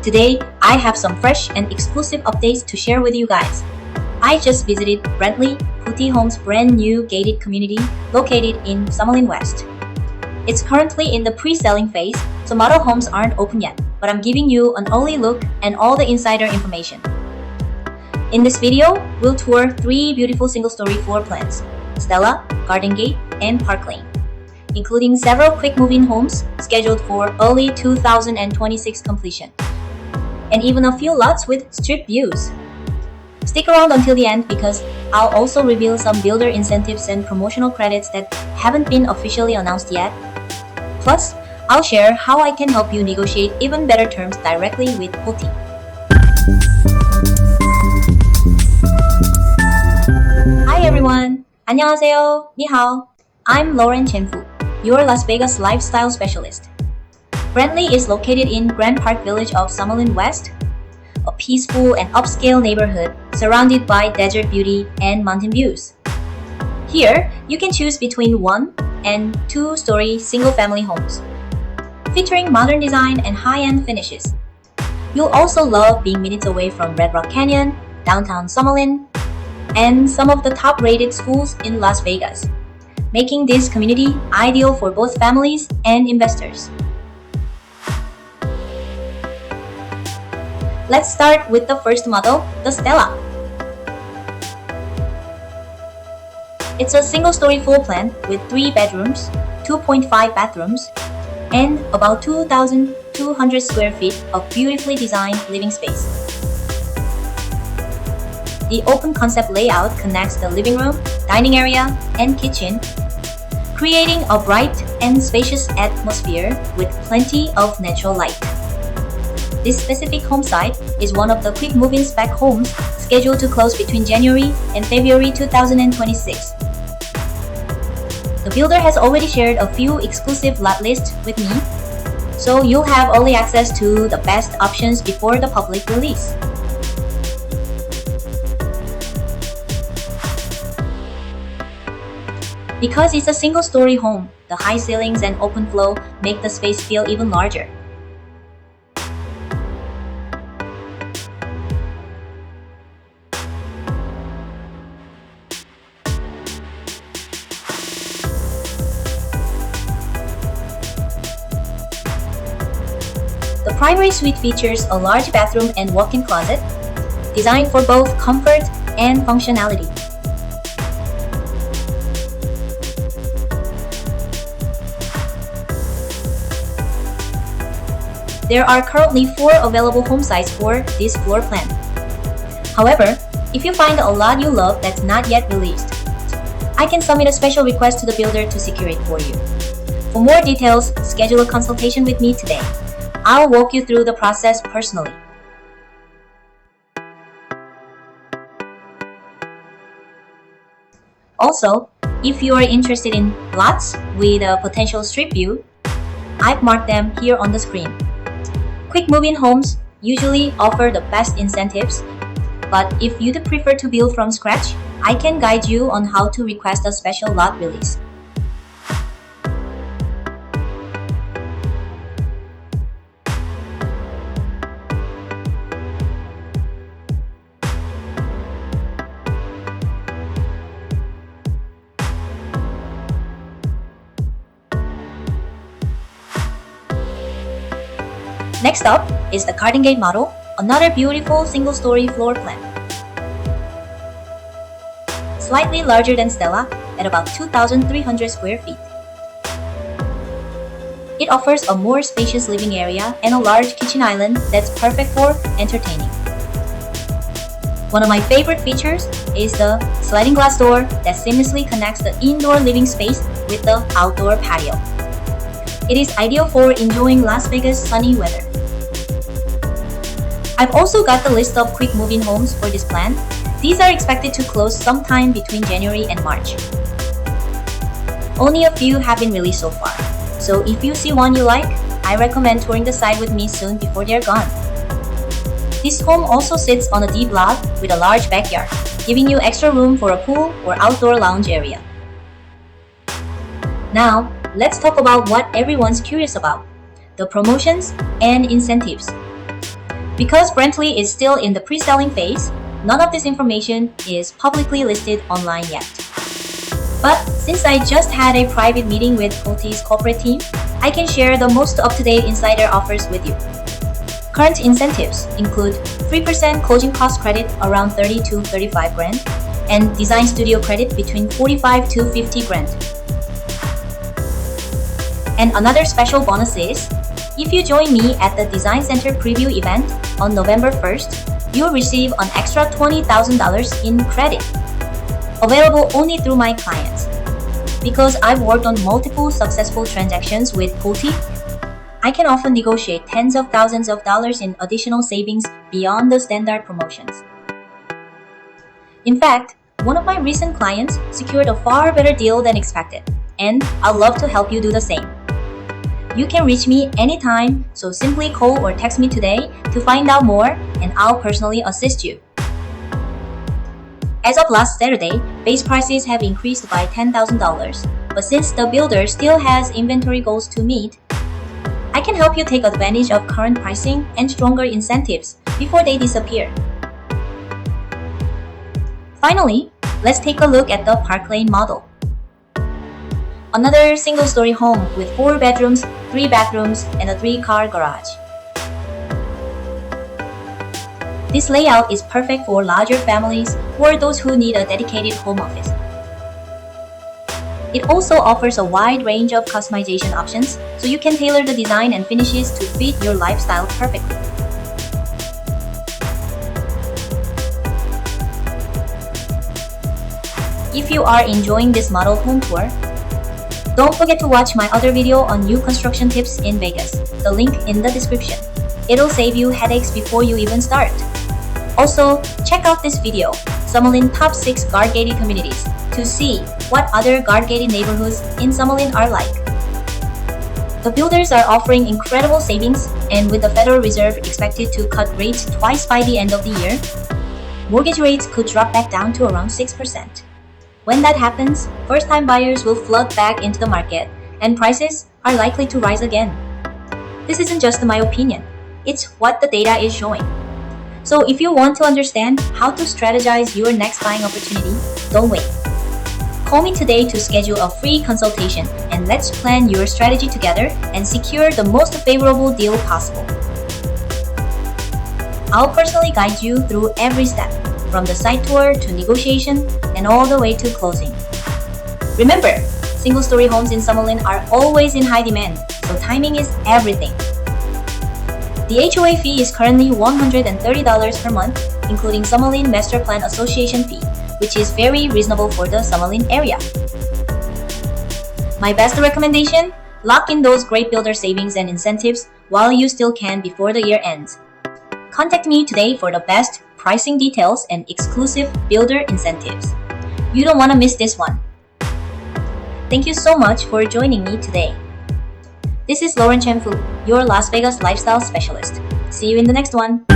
Today, I have some fresh and exclusive updates to share with you guys. I just visited Brantley, Pulte Homes' brand new gated community located in Summerlin West. It's currently in the pre-selling phase, so model homes aren't open yet, but I'm giving you an early look and all the insider information. In this video, we'll tour 3 beautiful single-story floor plans, Stella, Gardengate, and Parklane, including several quick move-in homes scheduled for early 2026 completion, and even a few lots with strip views. Stick around until the end because I'll also reveal some builder incentives and promotional credits that haven't been officially announced yet. Plus, I'll share how I can help you negotiate even better terms directly with Pulte. Hi everyone! 안녕하세요. 你好. I'm Lauren Chenfu, your Las Vegas lifestyle specialist. Brantley is located in Grand Park Village of Summerlin West, a peaceful and upscale neighborhood surrounded by desert beauty and mountain views. Here, you can choose between 1 and 2-story single-family homes, featuring modern design and high-end finishes. You'll also love being minutes away from Red Rock Canyon, downtown Summerlin, and some of the top-rated schools in Las Vegas, making this community ideal for both families and investors. Let's start with the first model, the Stella. It's a single-story floor plan with 3 bedrooms, 2.5 bathrooms, and about 2,200 square feet of beautifully designed living space. The open concept layout connects the living room, dining area, and kitchen, creating a bright and spacious atmosphere with plenty of natural light. This specific home site is one of the quick move-in spec homes scheduled to close between January and February 2026. The builder has already shared a few exclusive lot lists with me, so you'll have early access to the best options before the public release. Because it's a single-story home, the high ceilings and open flow make the space feel even larger. The primary suite features a large bathroom and walk-in closet, designed for both comfort and functionality. There are currently 4 available home sites for this floor plan. However, if you find a lot you love that's not yet released, I can submit a special request to the builder to secure it for you. For more details, schedule a consultation with me today. I'll walk you through the process personally. Also, if you are interested in lots with a potential strip view, I've marked them here on the screen. Quick move-in homes usually offer the best incentives, but if you'd prefer to build from scratch, I can guide you on how to request a special lot release. Next up is the Gardengate model, another beautiful single-story floor plan. Slightly larger than Stella at about 2,300 square feet. It offers a more spacious living area and a large kitchen island that's perfect for entertaining. One of my favorite features is the sliding glass door that seamlessly connects the indoor living space with the outdoor patio. It is ideal for enjoying Las Vegas sunny weather. I've also got the list of quick move-in homes for this plan. These are expected to close sometime between January and March. Only a few have been released so far, so if you see one you like, I recommend touring the site with me soon before they're gone. This home also sits on a deep lot with a large backyard, giving you extra room for a pool or outdoor lounge area. Now, let's talk about what everyone's curious about, the promotions and incentives. Because Brantley is still in the pre-selling phase, none of this information is publicly listed online yet. But since I just had a private meeting with Pulte's corporate team, I can share the most up-to-date insider offers with you. Current incentives include 3% closing cost credit around 30 to 35 grand and design studio credit between 45 to 50 grand. And another special bonus is, if you join me at the Design Center preview event on November 1st, you'll receive an extra $20,000 in credit. Available only through my clients. Because I've worked on multiple successful transactions with Pulte, I can often negotiate tens of thousands of dollars in additional savings beyond the standard promotions. In fact, one of my recent clients secured a far better deal than expected, and I'd love to help you do the same. You can reach me anytime, so simply call or text me today to find out more, and I'll personally assist you. As of last Saturday, base prices have increased by $10,000, but since the builder still has inventory goals to meet, I can help you take advantage of current pricing and stronger incentives before they disappear. Finally, let's take a look at the Parklane model. Another single-story home with 4 bedrooms, 3 bathrooms, and a 3-car garage. This layout is perfect for larger families or those who need a dedicated home office. It also offers a wide range of customization options, so you can tailor the design and finishes to fit your lifestyle perfectly. If you are enjoying this model home tour, don't forget to watch my other video on new construction tips in Vegas, the link in the description. It'll save you headaches before you even start. Also, check out this video, Summerlin Top 6 Guard-gated Communities, to see what other guard-gated neighborhoods in Summerlin are like. The builders are offering incredible savings, and with the Federal Reserve expected to cut rates twice by the end of the year, mortgage rates could drop back down to around 6%. When that happens, first-time buyers will flood back into the market, and prices are likely to rise again. This isn't just my opinion, it's what the data is showing. So if you want to understand how to strategize your next buying opportunity, don't wait. Call me today to schedule a free consultation, and let's plan your strategy together and secure the most favorable deal possible. I'll personally guide you through every step, from the site tour to negotiation and all the way to closing. Remember, single-story homes in Summerlin are always in high demand, so timing is everything. The HOA fee is currently $130 per month, including Summerlin Master Plan Association fee, which is very reasonable for the Summerlin area. My best recommendation? Lock in those great builder savings and incentives while you still can before the year ends. Contact me today for the best pricing details and exclusive builder incentives. You don't want to miss this one. Thank you so much for joining me today. This is Lauren Chen Fu, your Las Vegas lifestyle specialist. See you in the next one.